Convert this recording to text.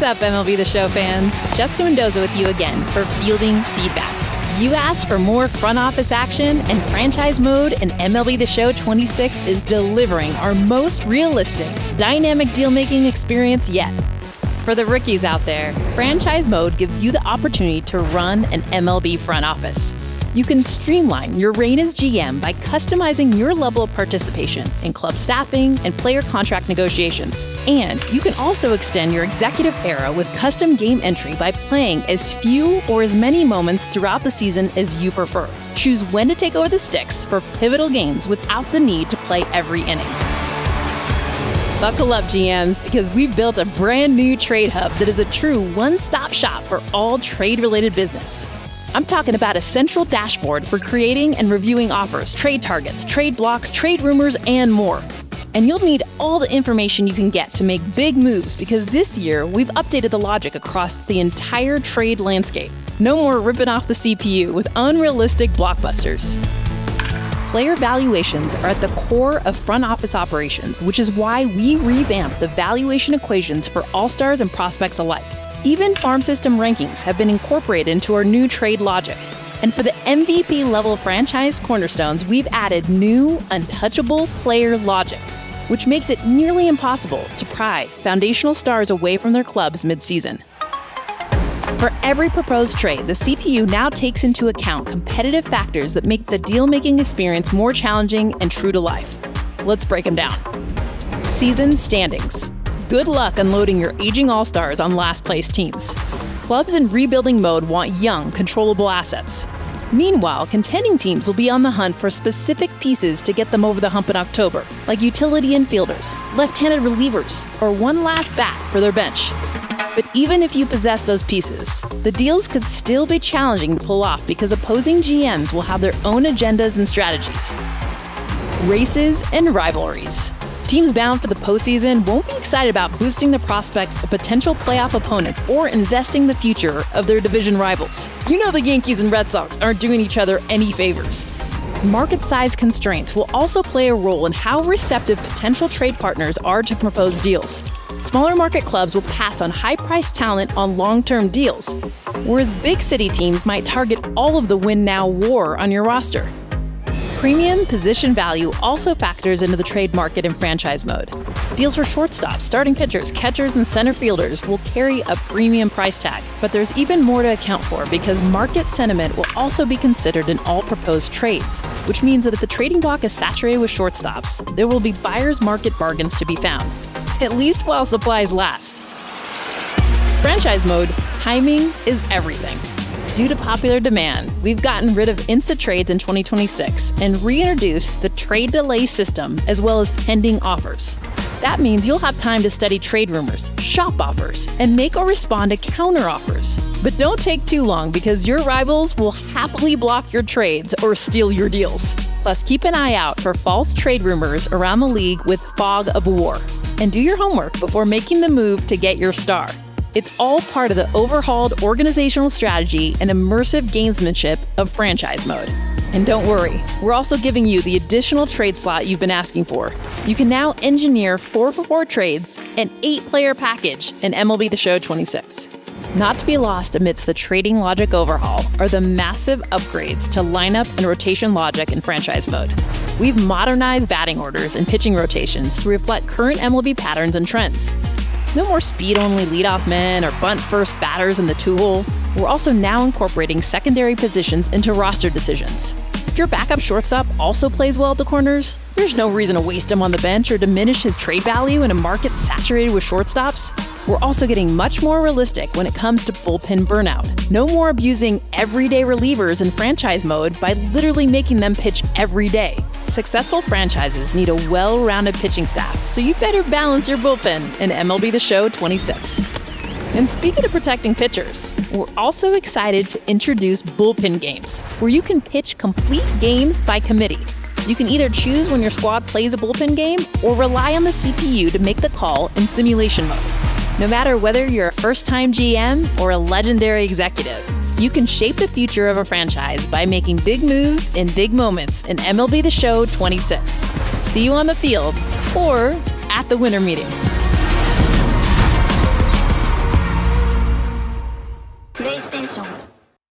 up, MLB The Show fans? Jessica Mendoza with you again for Fielding Feedback. You asked for more front office action, and Franchise Mode in MLB The Show 26 is delivering our most realistic, dynamic deal-making experience yet. For the rookies out there, Franchise Mode gives you the opportunity to run an MLB front office. You can streamline your reign as GM by customizing your level of participation in club staffing and player contract negotiations. And you can also extend your executive era with custom game entry by playing as few or as many moments throughout the season as you prefer. Choose when to take over the sticks for pivotal games without the need to play every inning. Buckle up, GMs, because we've built a brand new trade hub that is a true one-stop shop for all trade-related business. I'm talking about a central dashboard for creating and reviewing offers, trade targets, trade blocks, trade rumors, and more. And you'll need all the information you can get to make big moves because this year we've updated the logic across the entire trade landscape. No more ripping off the CPU with unrealistic blockbusters. Player valuations are at the core of front office operations, which is why we revamped the valuation equations for all-stars and prospects alike. Even farm system rankings have been incorporated into our new trade logic. And for the MVP level franchise cornerstones, we've added new, untouchable player logic, which makes it nearly impossible to pry foundational stars away from their clubs mid-season. For every proposed trade, the CPU now takes into account competitive factors that make the deal-making experience more challenging and true to life. Let's break them down. Season standings. Good luck unloading your aging all-stars on last-place teams. Clubs in rebuilding mode want young, controllable assets. Meanwhile, contending teams will be on the hunt for specific pieces to get them over the hump in October, like utility infielders, left-handed relievers, or one last bat for their bench. But even if you possess those pieces, the deals could still be challenging to pull off because opposing GMs will have their own agendas and strategies. Races and rivalries. Teams bound for the postseason won't be excited about boosting the prospects of potential playoff opponents or investing the future of their division rivals. You know the Yankees and Red Sox aren't doing each other any favors. Market size constraints will also play a role in how receptive potential trade partners are to proposed deals. Smaller market clubs will pass on high-priced talent on long-term deals, whereas big city teams might target all of the win-now war on your roster. Premium position value also factors into the trade market in franchise mode. Deals for shortstops, starting pitchers, catchers, and center fielders will carry a premium price tag. But there's even more to account for because market sentiment will also be considered in all proposed trades, which means that if the trading block is saturated with shortstops, there will be buyer's market bargains to be found, at least while supplies last. Franchise mode, timing is everything. Due to popular demand, we've gotten rid of Insta Trades in 2026 and reintroduced the trade delay system as well as pending offers. That means you'll have time to study trade rumors, shop offers, and make or respond to counter offers. But don't take too long because your rivals will happily block your trades or steal your deals. Plus, keep an eye out for false trade rumors around the league with fog of war. And do your homework before making the move to get your star. It's all part of the overhauled organizational strategy and immersive gamesmanship of franchise mode. And don't worry, we're also giving you the additional trade slot you've been asking for. You can now engineer 4-for-4 trades and 8-player package in MLB The Show 26. Not to be lost amidst the trading logic overhaul are the massive upgrades to lineup and rotation logic in franchise mode. We've modernized batting orders and pitching rotations to reflect current MLB patterns and trends. No more speed-only leadoff men or bunt-first batters in the two-hole. We're also now incorporating secondary positions into roster decisions. If your backup shortstop also plays well at the corners, there's no reason to waste him on the bench or diminish his trade value in a market saturated with shortstops. We're also getting much more realistic when it comes to bullpen burnout. No more abusing everyday relievers in franchise mode by literally making them pitch every day. Successful franchises need a well-rounded pitching staff, so you better balance your bullpen in MLB The Show 26. And speaking of protecting pitchers, we're also excited to introduce bullpen games, where you can pitch complete games by committee. You can either choose when your squad plays a bullpen game or rely on the CPU to make the call in simulation mode. No matter whether you're a first-time GM or a legendary executive, you can shape the future of a franchise by making big moves in big moments in MLB The Show 26. See you on the field or at the winter meetings. テンション